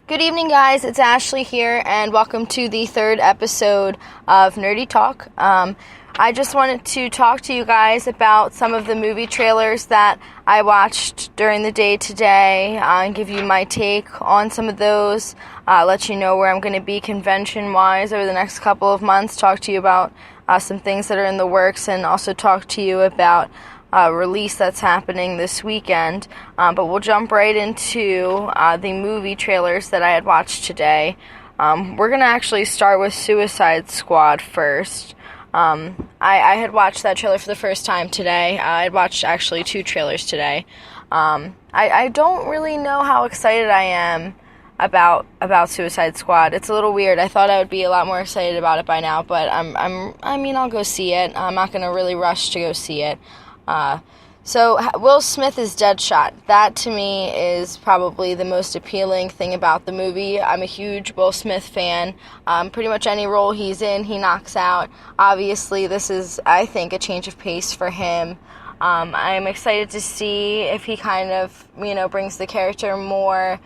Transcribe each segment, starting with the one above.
Good evening, guys. It's Ashley here, and welcome to the third episode of Nerdy Talk. I just wanted to talk to you guys about some of the movie trailers that I watched during the day today, and give you my take on some of those, let you know where I'm going to be convention-wise over the next couple of months, talk to you about some things that are in the works, and also talk to you about release that's happening this weekend, but we'll jump right into the movie trailers that I had watched today. We're going to actually start with Suicide Squad first. I had watched that trailer for the first time today. I had watched actually two trailers today. I don't really know how excited I am about Suicide Squad. It's a little weird. I thought I would be a lot more excited about it by now, but I'll go see it. I'm not going to really rush to go see it. So Will Smith is Deadshot. That, to me, is probably the most appealing thing about the movie. I'm a huge Will Smith fan. Pretty much any role he's in, he knocks out. Obviously, this is, I think, a change of pace for him. I'm excited to see if he kind of, brings the character more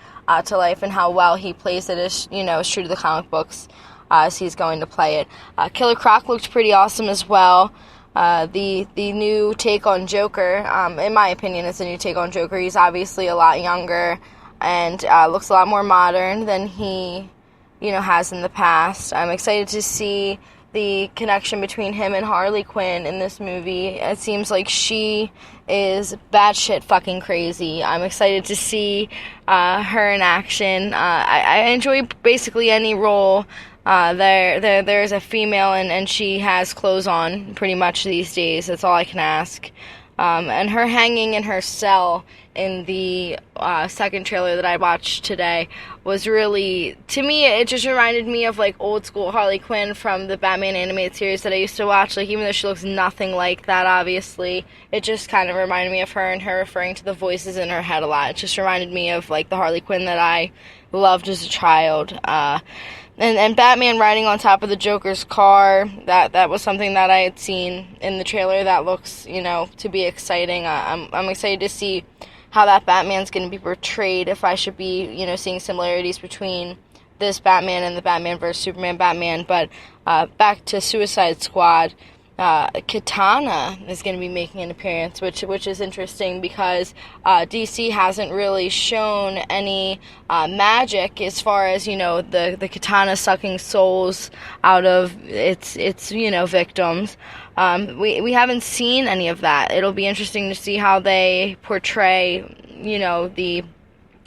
to life, and how well he plays it as true to the comic books as he's going to play it. Killer Croc looked pretty awesome as well. The new take on Joker, in my opinion, it's a new take on Joker. He's obviously a lot younger and looks a lot more modern than he, has in the past. I'm excited to see the connection between him and Harley Quinn in this movie. It seems like she is batshit fucking crazy. I'm excited to see her in action. I enjoy basically any role there's a female and she has clothes on pretty much these days. That's all I can ask. And her hanging in her cell in the second trailer that I watched today was really, to me, it just reminded me of like old school Harley Quinn from the Batman animated series that I used to watch. Like, even though she looks nothing like that, obviously, it just kind of reminded me of her, and her referring to the voices in her head a lot. It just reminded me of like the Harley Quinn that I loved as a child. And Batman riding on top of the Joker's car, that was something that I had seen in the trailer that looks, to be exciting. I'm excited to see how that Batman's going to be portrayed, if I should be, seeing similarities between this Batman and the Batman vs. Superman Batman. But back to Suicide Squad, Katana is going to be making an appearance, which is interesting because DC hasn't really shown any magic as far as the katana sucking souls out of its victims. We haven't seen any of that. It'll be interesting to see how they portray the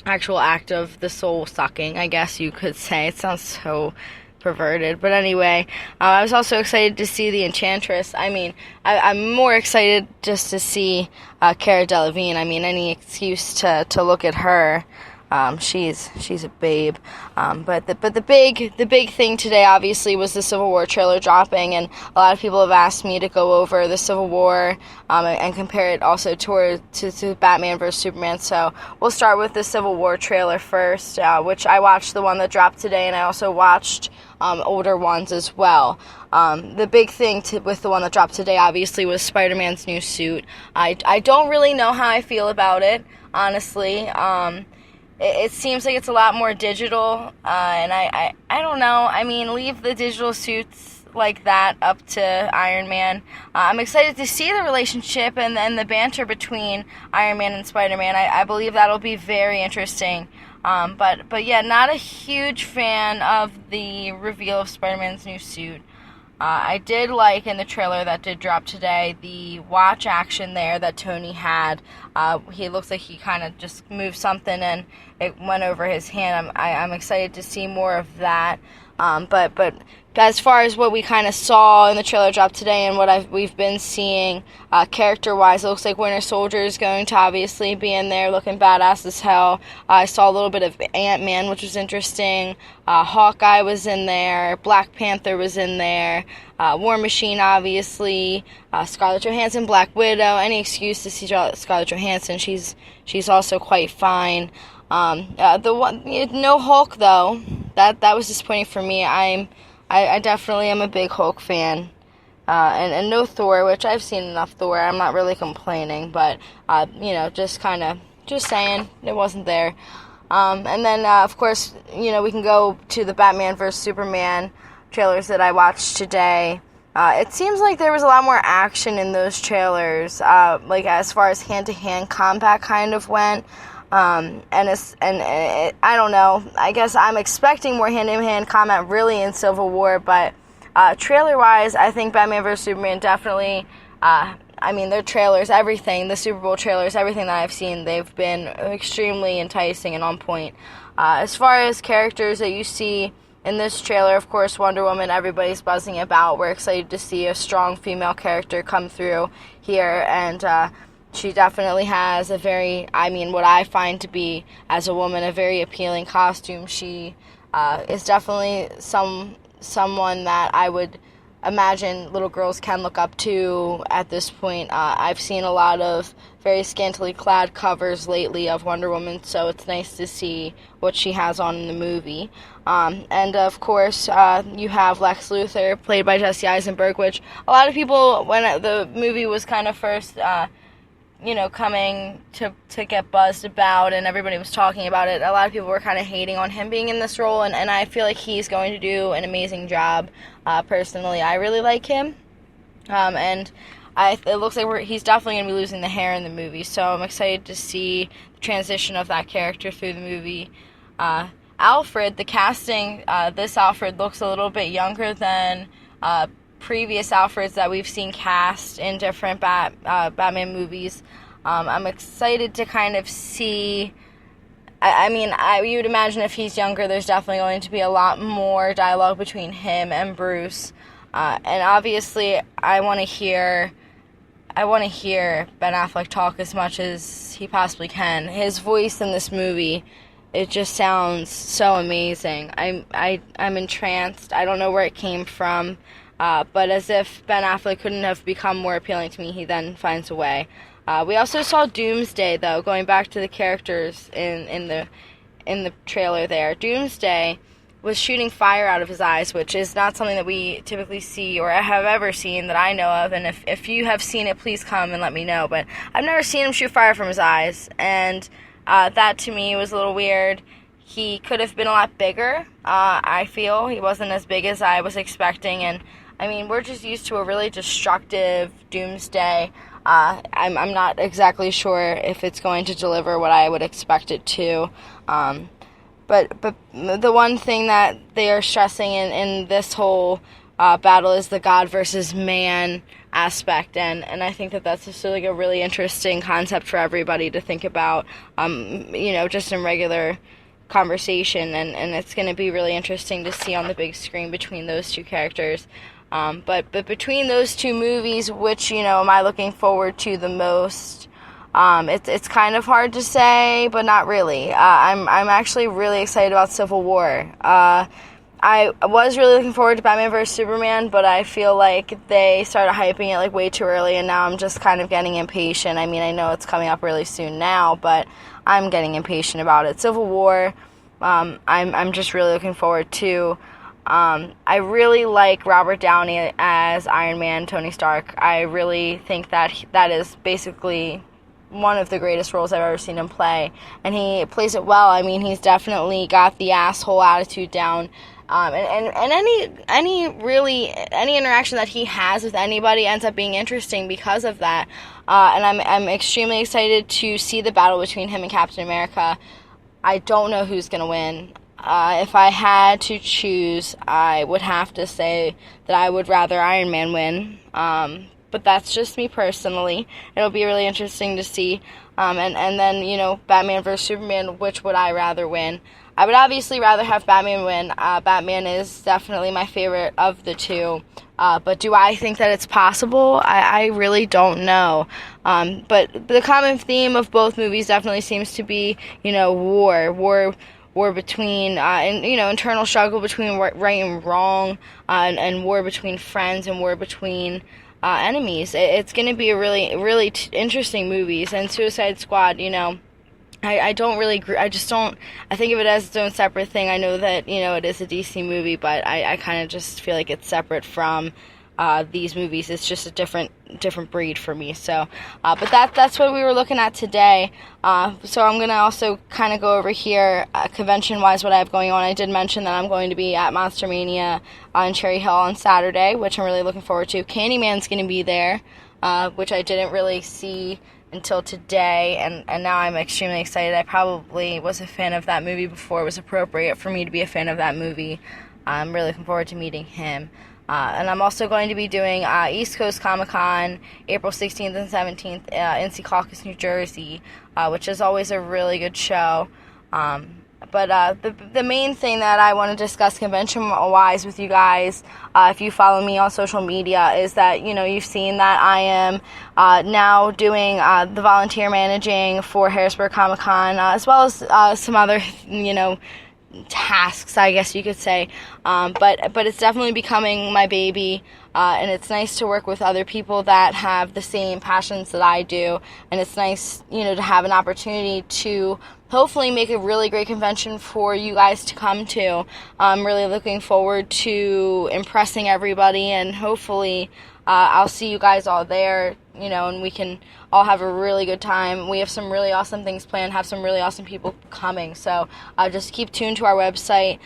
actual act of the soul sucking, I guess you could say. It sounds so perverted, but anyway, I was also excited to see the Enchantress. I'm more excited just to see Cara Delevingne. Any excuse to look at her. She's a babe. But the big thing today, obviously, was the Civil War trailer dropping, and a lot of people have asked me to go over the Civil War and compare it also to Batman vs. Superman. So we'll start with the Civil War trailer first, which I watched the one that dropped today, and I also watched older ones as well. The big thing with the one that dropped today, obviously, was Spider-Man's new suit. I don't really know how I feel about it, honestly. It seems like it's a lot more digital, and I don't know. Leave the digital suits like that up to Iron Man. I'm excited to see the relationship and the banter between Iron Man and Spider-Man. I believe that'll be very interesting. But yeah, not a huge fan of the reveal of Spider-Man's new suit. I did like in the trailer that did drop today the watch action there that Tony had. He looks like he kind of just moved something and it went over his hand. I'm excited to see more of that. But as far as what we kind of saw in the trailer drop today and what we've been seeing character-wise, it looks like Winter Soldier is going to obviously be in there looking badass as hell. I saw a little bit of Ant-Man, which was interesting. Hawkeye was in there. Black Panther was in there. War Machine, obviously. Scarlett Johansson, Black Widow. Any excuse to see Scarlett Johansson. She's also quite fine. No Hulk, though. That was disappointing for me. I definitely am a big Hulk fan. And no Thor, which I've seen enough Thor. I'm not really complaining, but, just saying, it wasn't there. And then, of course, we can go to the Batman vs. Superman trailers that I watched today. It seems like there was a lot more action in those trailers, like as far as hand-to-hand combat kind of went. I don't know. I guess I'm expecting more hand-to-hand combat really in Civil War, but trailer-wise, I think Batman vs. Superman definitely. Their trailers, everything, the Super Bowl trailers, everything that I've seen, they've been extremely enticing and on point. As far as characters that you see in this trailer, of course, Wonder Woman, everybody's buzzing about. We're excited to see a strong female character come through here, and she definitely has a very, what I find to be, as a woman, a very appealing costume. She is definitely someone that I would imagine little girls can look up to at this point. I've seen a lot of very scantily clad covers lately of Wonder Woman, so it's nice to see what she has on in the movie. And of course, you have Lex Luthor, played by Jesse Eisenberg, which a lot of people, when the movie was kind of first coming to get buzzed about and everybody was talking about it, a lot of people were kind of hating on him being in this role, and I feel like he's going to do an amazing job. Personally, I really like him, and it looks like he's definitely going to be losing the hair in the movie, so I'm excited to see the transition of that character through the movie. Alfred, the casting, this Alfred looks a little bit younger than previous Alfreds that we've seen cast in different Batman movies. I'm excited to kind of see. You would imagine if he's younger, there's definitely going to be a lot more dialogue between him and Bruce. And obviously, I want to hear Ben Affleck talk as much as he possibly can. His voice in this movie, it just sounds so amazing. I'm entranced. I don't know where it came from. But as if Ben Affleck couldn't have become more appealing to me, he then finds a way. We also saw Doomsday, though, going back to the characters in the trailer there. Doomsday was shooting fire out of his eyes, which is not something that we typically see or have ever seen that I know of. And if you have seen it, please come and let me know. But I've never seen him shoot fire from his eyes, and that to me was a little weird. He could have been a lot bigger, I feel. He wasn't as big as I was expecting, and we're just used to a really destructive Doomsday. I'm not exactly sure if it's going to deliver what I would expect it to. But the one thing that they are stressing in this whole battle is the God versus man aspect, and I think that's just like a really interesting concept for everybody to think about, just in regular conversation, and it's going to be really interesting to see on the big screen between those two characters. But between those two movies, which, am I looking forward to the most? It's kind of hard to say, but not really. I'm actually really excited about Civil War. I was really looking forward to Batman vs. Superman, but I feel like they started hyping it way too early, and now I'm just kind of getting impatient. I know it's coming up really soon now, but I'm getting impatient about it. Civil War, I'm just really looking forward to. I really like Robert Downey as Iron Man, Tony Stark. I really think that is basically one of the greatest roles I've ever seen him play, and he plays it well. He's definitely got the asshole attitude down, and any interaction that he has with anybody ends up being interesting because of that. And I'm extremely excited to see the battle between him and Captain America. I don't know who's gonna win. If I had to choose, I would have to say that I would rather Iron Man win. But that's just me personally. It'll be really interesting to see. And then, Batman vs. Superman, which would I rather win? I would obviously rather have Batman win. Batman is definitely my favorite of the two. But do I think that it's possible? I really don't know. But the common theme of both movies definitely seems to be, war between, internal struggle between right and wrong, and war between friends and war between enemies. It's going to be a really, really interesting movies. And Suicide Squad, I don't really agree. I think of it as its own separate thing. I know that, it is a DC movie, but I kind of just feel like it's separate from these movies. It's just a different breed for me. So, but that's what we were looking at today. So I'm gonna also kind of go over here convention-wise what I have going on. I did mention that I'm going to be at Monster Mania on Cherry Hill on Saturday, which I'm really looking forward to. Candyman's gonna be there, which I didn't really see until today, and now I'm extremely excited. I probably was a fan of that movie before it was appropriate for me to be a fan of that movie. I'm really looking forward to meeting him. And I'm also going to be doing East Coast Comic Con April 16th and 17th in Secaucus, New Jersey, which is always a really good show. But the main thing that I want to discuss convention-wise with you guys, if you follow me on social media, is that, you've seen that I am now doing the volunteer managing for Harrisburg Comic Con, as well as some other, tasks, I guess you could say, but it's definitely becoming my baby, and it's nice to work with other people that have the same passions that I do, and it's nice, to have an opportunity to hopefully make a really great convention for you guys to come to. I'm really looking forward to impressing everybody, and hopefully I'll see you guys all there, and we can all have a really good time. We have some really awesome things planned, have some really awesome people coming. So just keep tuned to our website,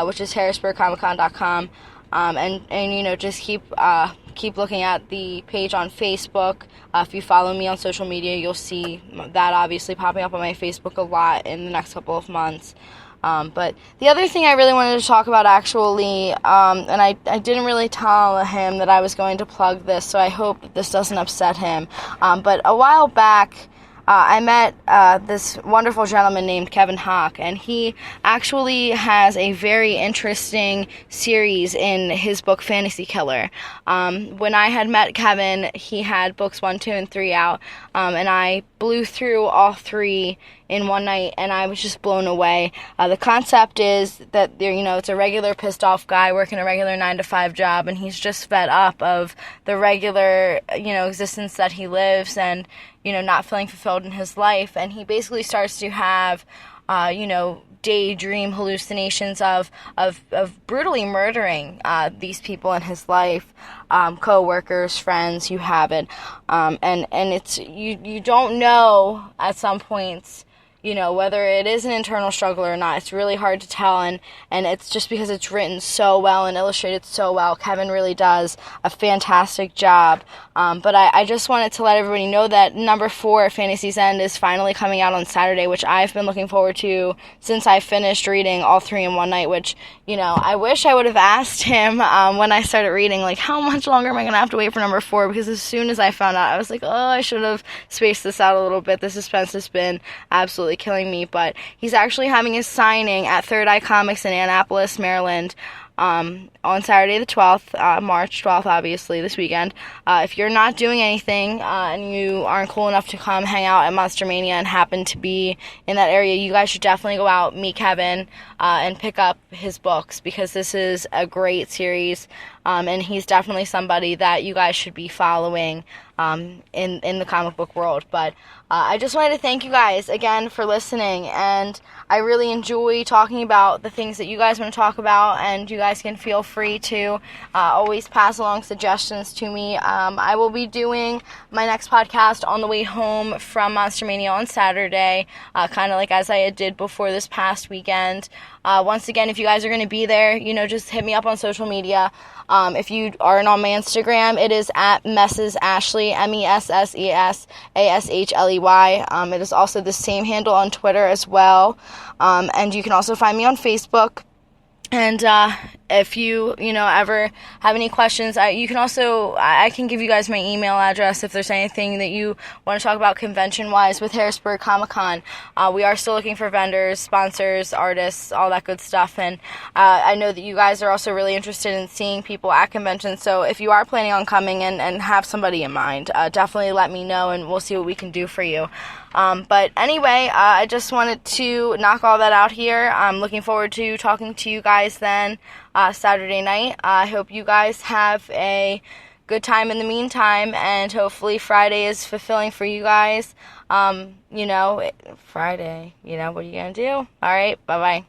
which is harrisburgcomiccon.com, and just keep looking at the page on Facebook. If you follow me on social media, you'll see that obviously popping up on my Facebook a lot in the next couple of months. But the other thing I really wanted to talk about actually, and I didn't really tell him that I was going to plug this, so I hope that this doesn't upset him. But a while back, I met this wonderful gentleman named Kevin Hawk, and he actually has a very interesting series in his book Fantasy Killer. When I had met Kevin, he had books 1, 2, and 3 out, and I blew through all 3 in one night, and I was just blown away. The concept is that it's a regular pissed off guy working a regular 9-to-5 job, and he's just fed up of the regular existence that he lives, and not feeling fulfilled in his life, and he basically starts to have daydream hallucinations of brutally murdering these people in his life, co-workers, friends, you have it, and it's you don't know at some points whether it is an internal struggle or not. It's really hard to tell, and it's just because it's written so well and illustrated so well. Kevin really does a fantastic job. But I just wanted to let everybody know that number 4, Fantasy's End, is finally coming out on Saturday, which I've been looking forward to since I finished reading all 3 in one night, which, I wish I would have asked him when I started reading, like, how much longer am I going to have to wait for number 4? Because as soon as I found out, I was like, oh, I should have spaced this out a little bit. The suspense has been absolutely killing me. But he's actually having his signing at Third Eye Comics in Annapolis, Maryland, on Saturday the 12th, March 12th, obviously, this weekend. If you're not doing anything and you aren't cool enough to come hang out at Monster Mania and happen to be in that area, you guys should definitely go out, meet Kevin, and pick up his books, because this is a great series, and he's definitely somebody that you guys should be following in the comic book world. But I just wanted to thank you guys again for listening, and I really enjoy talking about the things that you guys want to talk about, and you guys can feel free to always pass along suggestions to me. I will be doing my next podcast on the way home from Monster Mania on Saturday, kind of like as I did before this past weekend. Once again, if you guys are going to be there, just hit me up on social media. If you aren't on my Instagram, it is at Mrs. Ashley, MESSESASHLEY. It is also the same handle on Twitter as well. And you can also find me on Facebook. And if you ever have any questions, I can give you guys my email address if there's anything that you want to talk about convention-wise with Harrisburg Comic Con. We are still looking for vendors, sponsors, artists, all that good stuff. And I know that you guys are also really interested in seeing people at conventions. So if you are planning on coming and have somebody in mind, definitely let me know, and we'll see what we can do for you. But anyway, I just wanted to knock all that out here. I'm looking forward to talking to you guys then Saturday night. I hope you guys have a good time in the meantime, and hopefully Friday is fulfilling for you guys. Friday, what are you going to do? All right, bye-bye.